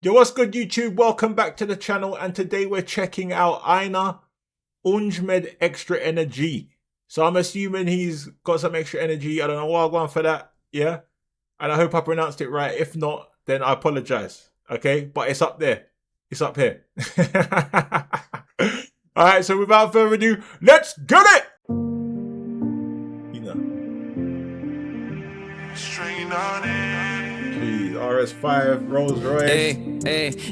Yo, what's good, YouTube? Welcome back to the channel, and today we're checking out Einar, Unge Med Extra Energy. So I'm assuming he's got some extra energy. I don't know what I'm going for that, yeah? And I hope I pronounced it right. If not, then I apologize, okay? But it's up there. It's up here. All right, so without further ado, let's get it! You know. Jeez, RS5, Rolls Royce.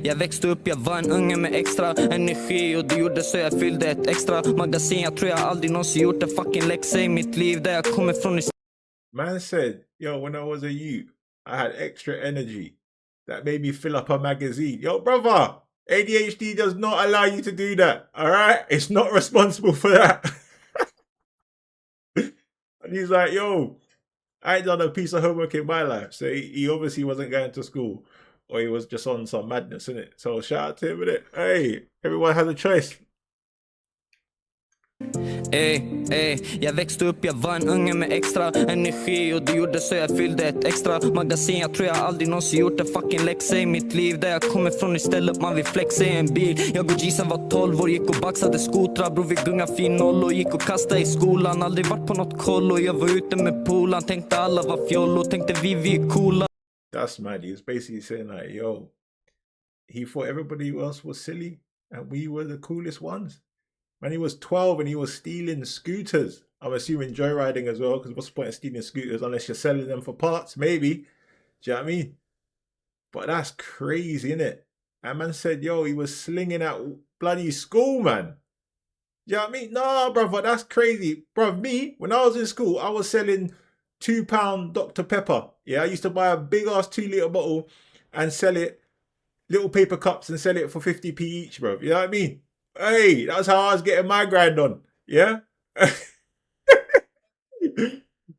Jag växte upp, jag var en unge med extra energi. Och det gjorde så jag fyllde ett extra magasin. Jag tror jag aldrig någonsin gjort en fucking läxa i mitt liv. Där jag kommer från. Man said, yo, when I was a youth, I had extra energy that made me fill up a magazine. Yo, brother, ADHD does not allow you to do that, all right? It's not responsible for that. And he's like, yo, I ain't done a piece of homework in my life. So he obviously wasn't going to school, or he was just on some madness, innit? So shout out to him, innit? Hey, everyone has a choice. Jag växte upp, jag var en unge med extra energi. Och det gjorde så jag fyllde ett extra magasin. Jag tror jag aldrig någonsin gjort en fucking läxa i mitt liv. Där jag kommer från istället man vill flexa i en bil. Jag och Gisen var 12 år, gick och baxade skotrar. Bror vi gunga fin noll och gick och kastade i skolan. Aldrig varit på något koll och jag var ute med polan. Tänkte alla var fjoll och tänkte vi är coola. That's mad. He was basically saying like, yo, he thought everybody else was silly and we were the coolest ones. Man, he was 12 and he was stealing scooters. I'm assuming joyriding as well, because what's the point of stealing scooters unless you're selling them for parts? Maybe. Do you know what I mean? But that's crazy, innit? And man said, yo, he was slinging out bloody school, man. Do you know what I mean? Nah, brother, that's crazy. Bro, me, when I was in school, I was selling £2 Dr. Pepper. Yeah, I used to buy a big ass 2-litre bottle and sell it, little paper cups, and sell it for 50p each, bro. You know what I mean? Hey, that's how I was getting my grind on. Yeah?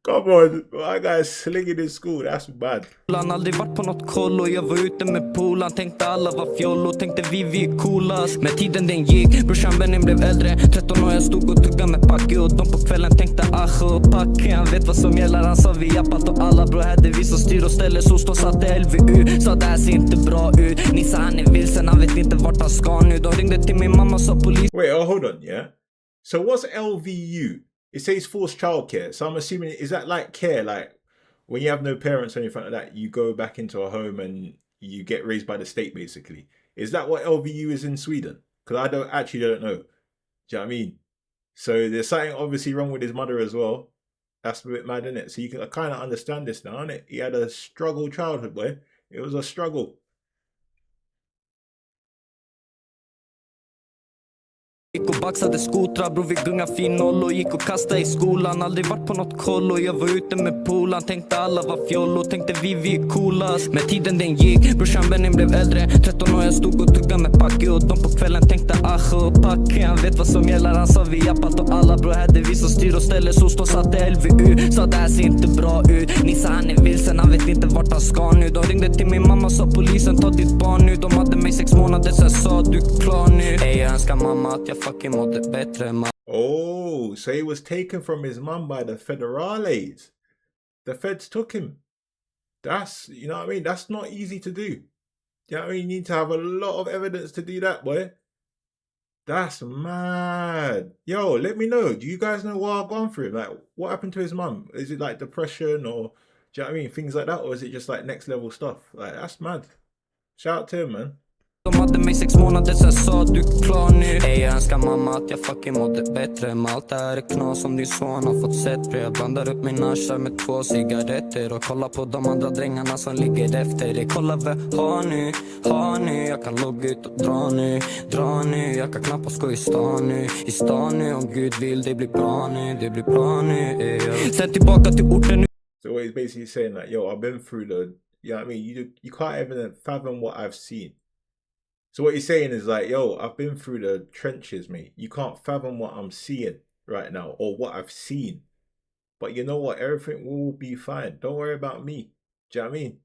Come on, my guy's slinging in school, that's bad. Han aldrig varit på något koll och jag var ute med polan. Tänkte alla var fjoll och tänkte vi är coolast. Men tiden den gick, brorsan Benny blev äldre. 13 år jag stod och tuggade med packe. Och de på kvällen tänkte ach och packe. Han vet vad som gäller, han sa vi jappat. Och alla bror hade vi som styr och ställer. Så stå satte LVU, sa det här ser inte bra ut. Nissa han är vilsen, han vet inte vart han ska nu. De ringde till min mamma och sa polis. Wait, oh, hold on, yeah? So what's LVU? It says forced childcare, so I'm assuming, is that like care, like when you have no parents or anything like that, you go back into a home and you get raised by the state, basically? Is that what LVU is in Sweden? Because I don't know. Do you know what I mean? So there's something obviously wrong with his mother as well. That's a bit mad, isn't it? So you can kind of understand this now, isn't it? He had a struggle childhood, boy. It was a struggle. Gick och baxade skotrar, bror vi gunga fin noll och gick och kastade i skolan. Aldrig varit på något koll och jag var ute med polan. Tänkte alla var fjoll och tänkte vi är coolast. Men tiden den gick, brorsan Benny blev äldre. 13 år jag stod och tuggade med packe. Och de på kvällen tänkte ach och packe. Han vet vad som gäller, han sa vi jappat. Och alla bror hade vi som styr och ställer. Så stå satte LVU, sa det här ser inte bra ut. Nissa han är vilsen, han vet inte vart han ska nu. De ringde till min mamma och sa polisen ta ditt barn nu. De hade mig 6 månader sen sa du klar nu. Ey jag önskar mamma att jag fucking mådde bättre man. Oh, so he was taken from his mum by the federales. The feds took him. That's, you know what I mean? That's not easy to do. You know what I mean? You need to have a lot of evidence to do that, boy. That's mad. Yo, let me know. Do you guys know what I've gone through? Like, what happened to his mum? Is it like depression or, do you know what I mean? Things like that? Or is it just like next level stuff? Like, that's mad. Shout out to him, man. De hade mig 6 månader sen sa du klar nu. Ey jag önskar mamma att jag fucking mådde bättre. Men allt det här är knas som din son har fått sett. För jag blandar upp mina arsar med 2 cigaretter. Och kollar på de andra drängarna som ligger efter det. Kolla vad jag har nu. Jag kan logga ut och dra nu. Jag kan knappast gå i stan nu. Om Gud vill det blir bra nu. Sen tillbaka till orten nu. So what he's basically saying like, yo, I've been through the, you know what I mean? You can't even fathom what I've seen. So what he's saying is like, yo, I've been through the trenches, mate. You can't fathom what I'm seeing right now or what I've seen. But you know what? Everything will be fine. Don't worry about me. Do you know what I mean?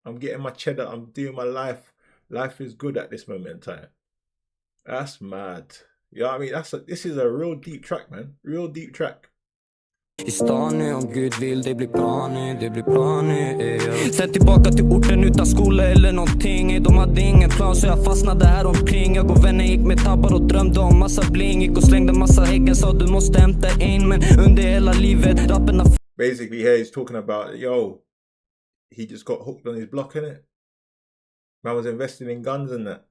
I'm getting my cheddar. I'm doing my life. Life is good at this moment in time. That's mad. You know what I mean? This is a real deep track, man. Real deep track. I stan nu, om Gud vill, det blir bra nu, det blir bra nu. Sen tillbaka till orten utan skola eller någonting. De hade ingen plan så jag fastnade här omkring. Jag och vänner gick med tabbar och drömde om massa bling. Gick och slängde massa häggen, sa du måste hämta in. Men under hela livet, rapperna... Basically here he's talking about, yo, he just got hooked on his block, innit? Man was investing in guns and that.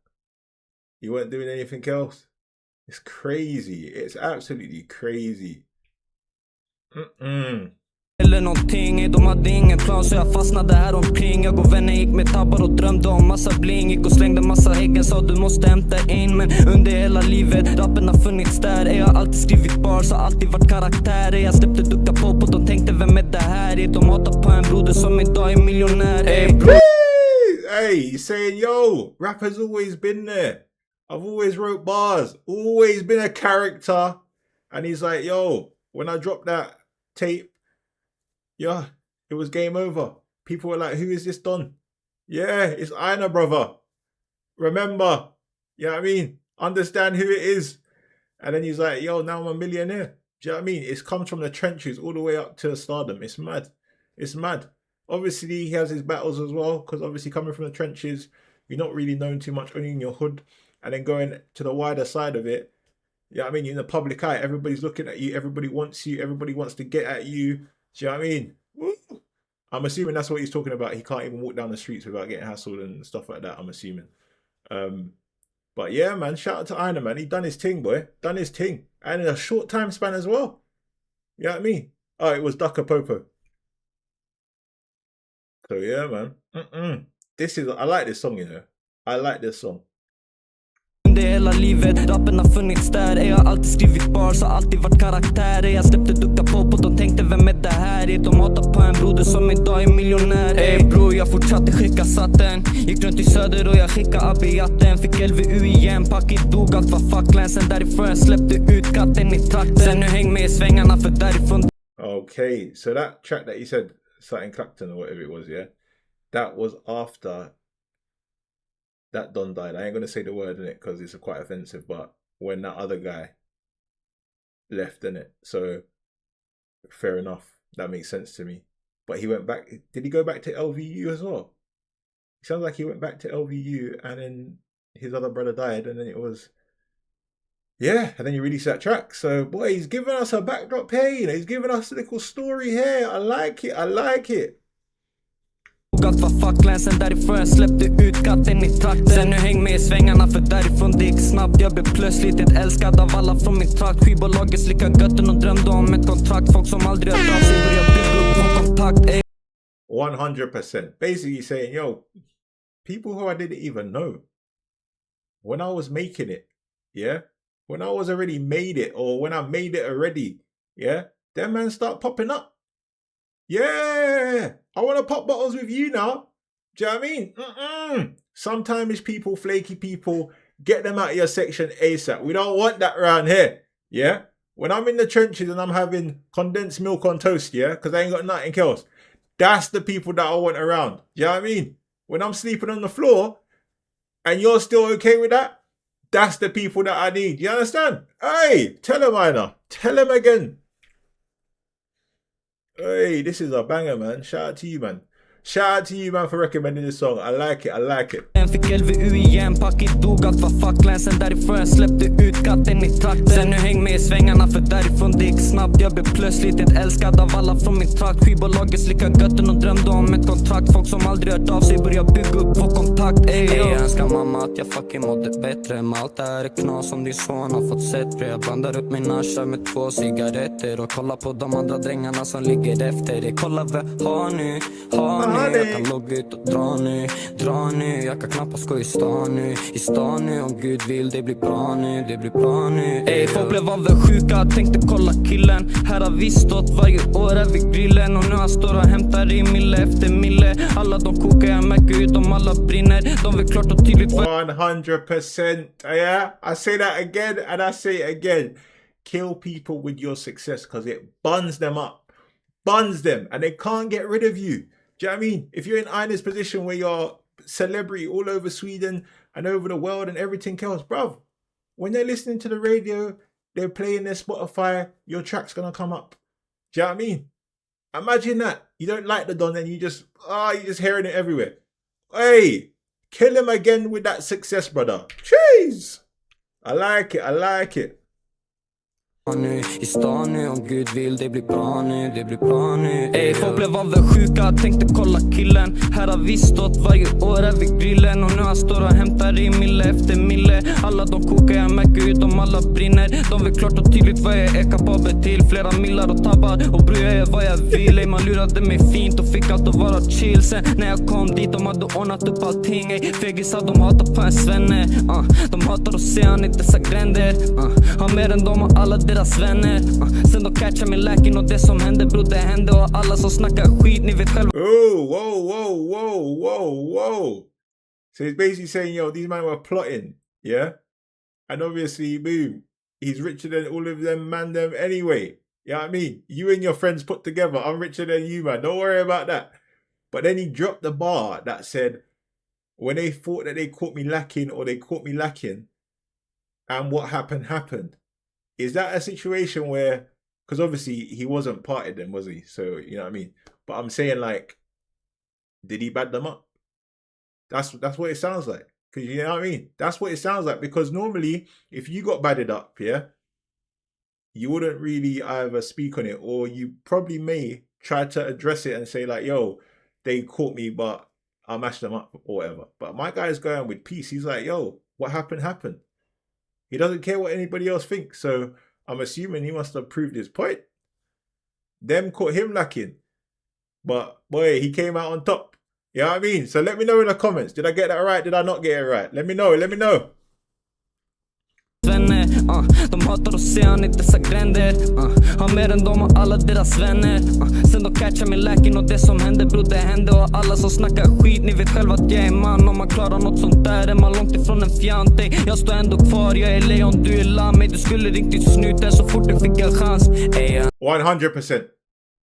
He weren't doing anything else. It's crazy. It's absolutely crazy. Eller någonting, de hade ingen plan så jag fastnade här omkring. Jag och vänner gick med tabbar och drömde om massa bling. Gick och slängde massa häggen, sa du måste hämta in. Men under hela livet, rappen har funnits där. Jag har alltid skrivit bars, har alltid varit karaktärer. Jag släppte ducka på de tänkte vem är det här? De hatar på en broder som idag är miljonär. Hey, he's saying, yo, rap has always been there. I've always wrote bars, always been a character. And he's like, yo, when I dropped that tape, yeah, it was game over. People were like, who is this Don? Yeah, it's Einar, brother. Remember, you know what I mean? Understand who it is. And then he's like, yo, now I'm a millionaire. Do you know what I mean? It comes from the trenches all the way up to stardom. It's mad. It's mad. Obviously, he has his battles as well, because obviously coming from the trenches, you're not really known too much, only in your hood. And then going to the wider side of it, you know what I mean? You're in the public eye, everybody's looking at you, everybody wants to get at you. Do you know what I mean? Woo. I'm assuming that's what he's talking about. He can't even walk down the streets without getting hassled and stuff like that, I'm assuming. But yeah, man, shout out to Einar, man. He done his thing, boy. Done his thing. And in a short time span as well. You know what I mean? Oh, it was Ducka Popo. So yeah, man. I like this song, you know. I like this song. Under hela livet, rappen har funnits där. Jag har alltid skrivit bars, har alltid varit karaktärer. Jag släppte ducka på de tänkte vem är det här? De hatar på en broder som idag är miljonär. Ey bro, jag fortsatte skicka satten. Gick runt i söder och jag skickade abiatten. Fick LVU igen, packet dog, allt var facklan. Sen därifrån jag släppte ut katten i trakten. Sen nu häng med i svängarna för därifrån. Okay, so that track that he said, Satin Clacton or whatever it was, yeah? That was after that Don died. I ain't going to say the word in it because it's quite offensive, but when that other guy left in it. So fair enough. That makes sense to me. But he went back. Did he go back to LVU as well? It sounds like he went back to LVU and then his other brother died and then it was, yeah, and then you release that track. So boy, he's giving us a backdrop here, you know, he's giving us a little story here. I like it, I like it. Allt var facklan, sen därifrån jag släppte ut katten i trakten. Sen nu häng med i svängarna för därifrån det gick snabbt. Jag blev plötsligt ett älskad av alla från min trakt. Skivbolaget slickade götten och drömde om ett kontrakt. Folk som aldrig hört av sig började bygga upp vår kontakt. 100%. Basically saying, yo, people who I didn't even know, when I was making it, yeah, when I was already made it, or when I made it already, yeah, them man start popping up. Yeah, I want to pop bottles with you now. Do you know what I mean? Sometimes people, flaky people, get them out of your section ASAP. We don't want that around here. Yeah? When I'm in the trenches and I'm having condensed milk on toast, yeah, because I ain't got nothing else, that's the people that I want around. Do you know what I mean? When I'm sleeping on the floor and you're still okay with that, that's the people that I need. You understand? Hey, tell him, Einar. Tell him again. Hey, this is a banger, man. Shout out to you, man. Shout out to you, man, for recommending this song. I like it, I like it. Fick LVU igen, packet dog, allt var facklan. Sen därifrån jag släppte ut katten i trakten. Sen nu häng med i svängarna för därifrån det gick snabbt. Jag blev plötsligt ett älskad av alla från min trakt. Skivbolaget slickade götten och drömde om ett kontrakt. Folk som aldrig hört av sig började bygga upp vår kontakt. Jag önskar mamma att jag fucking mådde bättre. Men allt det här är knas som din son har fått sett. Jag blandar upp min asha med 2 cigaretter. Och kollar på de andra drängarna som ligger efter. Kolla vad jag har nu, jag kan logga ut och dra nu, jag kan knappast gå i stan nu, om Gud vill, det blir bra nu. Ey, folk blev avundsjuka, tänkte kolla killen. Här har vi stått varje år här vid grillen. Och nu han står och hämtar i mille efter mille. Alla de kokar, jag märker ut om alla brinner. De vill klart och tydligt 100%, yeah, I say that again and I say it again. Kill people with your success because it buns them up. Buns them and they can't get rid of you. Do you know what I mean? If you're in Einar's position where you're celebrity all over Sweden and over the world and everything else, bruv, when they're listening to the radio, they're playing their Spotify, your track's gonna come up. Do you know what I mean? Imagine that. You don't like the Don and you're just hearing it everywhere. Hey, kill him again with that success, brother. Jeez. I like it. I like it. Nu i stan nu, om Gud vill det blir bra nu, det blir bra nu. Ey, folk blev avundsjuka, tänkte kolla killen. Här har vi stått varje år här vid grillen. Och nu han står och hämtar i mille efter mille. Alla de kokar, jag märker ut om alla brinner. De vet klart och tydligt vad jag är kapabel till. Flera millar och tabbar, och bror jag är vad jag vill. Ey, man lurade mig fint och fick allt att vara chill. Sen när jag kom dit, de hade ordnat upp allting. Ey, fegisar, de hatar på en svenne. De hatar att se han i dessa gränder. Har mer än dem och alla deras vänner. Sen de catchar mig läken och det som hände, bro, det hände. Och alla som snackar skit, ni vet själva. Oh, whoa. So he's basically saying, yo, these men were plotting, yeah? And obviously, boom, he's richer than all of them, man, them anyway. You know what I mean? You and your friends put together, I'm richer than you, man. Don't worry about that. But then he dropped the bar that said, when they thought that they caught me lacking or they caught me lacking, and what happened. Is that a situation where, because obviously he wasn't parted then, was he? So, you know what I mean? But I'm saying, like, did he bad them up? That's what it sounds like. Because, you know what I mean? That's what it sounds like. Because normally, if you got badded up, yeah, you wouldn't really either speak on it, or you probably may try to address it and say, like, yo, they caught me, but I mashed them up or whatever. But my guy's going with peace. He's like, yo, what happened. He doesn't care what anybody else thinks. So I'm assuming he must have proved his point. Them caught him lacking. But boy, he came out on top. You know what I mean? So let me know in the comments. Did I get that right? Did I not get it right? Let me know. De hatar att se han i dessa gränder. Har mer än dem och alla deras vänner. Sen de catchar mig läken och det som hände, bro, det hände. Och alla som snackar skit, ni vet själva att jag är man. Om man klarar något sånt där är man långt ifrån en fjante. Jag står ändå kvar, jag är lejon, du är lamm. Du skulle riktigt snuta så fort du fick en chans. 100%.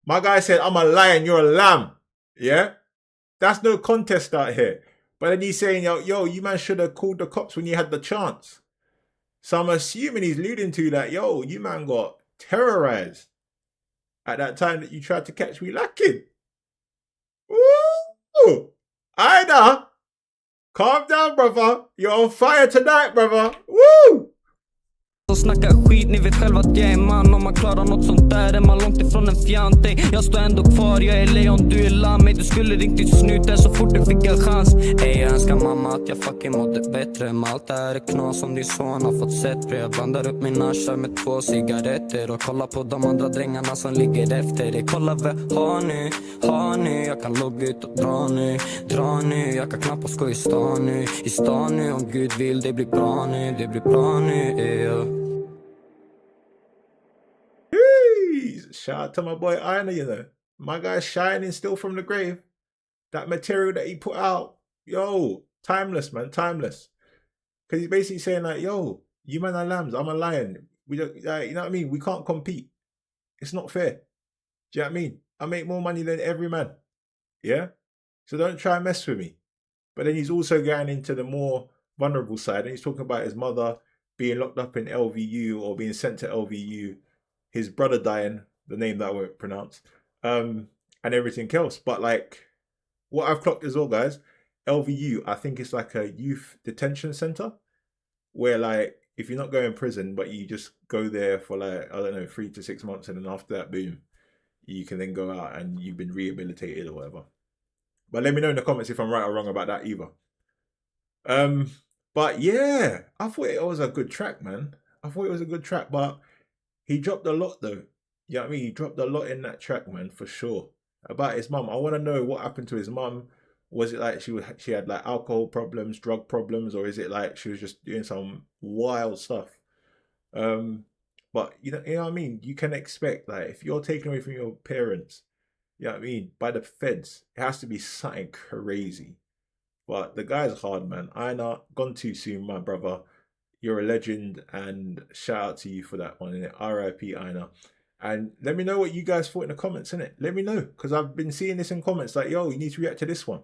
My guy said, I'm a lion, you're a lamb. Yeah? That's no contest out here. But then he's saying, yo, you man should have called the cops when you had the chance. So I'm assuming he's alluding to that, yo, you man got terrorized at that time that you tried to catch me lacking. Woo! Einar, calm down, brother. You're on fire tonight, brother. Woo! Så snackar skit, ni vet själva att jag är man. Om man klarar något sånt där är man långt ifrån en fjante. Jag står ändå kvar, jag är lejon, du är lamm. Du skulle riktigt snuta så fort du fick en chans. Ey, jag önskar mamma att jag fucking mådde bättre. Men allt det här är knas som din son har fått sett. Jag blandar upp mina kör med 2 cigaretter. Och kollar på de andra drängarna som ligger efter det. Kolla vad jag har nu. Jag kan logga ut och dra nu. Jag kan knappt skoj i stan nu. Om Gud vill det blir bra nu, det blir bra nu. Shout out to my boy Einar, you know. My guy's shining still from the grave. That material that he put out, yo, timeless, man, timeless. Because he's basically saying like, yo, you man are lambs, I'm a lion. We don't, you know what I mean? We can't compete. It's not fair. Do you know what I mean? I make more money than every man. Yeah? So don't try and mess with me. But then he's also going into the more vulnerable side. And he's talking about his mother being locked up in LVU or being sent to LVU. His brother dying, the name that I won't pronounce, and everything else. But like, what I've clocked as well, guys, LVU, I think it's like a youth detention center where like, if you're not going to prison, but you just go there for like, I don't know, 3 to 6 months. And then after that, boom, you can then go out and you've been rehabilitated or whatever. But let me know in the comments if I'm right or wrong about that either. But yeah, I thought it was a good track, man. But he dropped a lot though. You know what I mean? He dropped a lot in that track, man, for sure. About his mum. I want to know what happened to his mum. Was it like she had like alcohol problems, drug problems, or is it like she was just doing some wild stuff? But you know what I mean? You can expect like if you're taken away from your parents, you know what I mean, by the feds, it has to be something crazy. But the guy's hard, man. Einar, gone too soon, my brother. You're a legend, and shout out to you for that one, innit? R.I.P. Einar. And let me know what you guys thought in the comments, innit? Let me know, because I've been seeing this in comments, like, yo, you need to react to this one.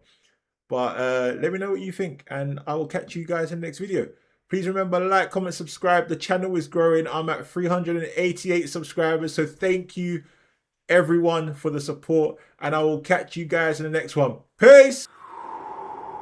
But let me know what you think, and I will catch you guys in the next video. Please remember, like, comment, subscribe. The channel is growing. I'm at 388 subscribers, so thank you everyone for the support, and I will catch you guys in the next one. Peace.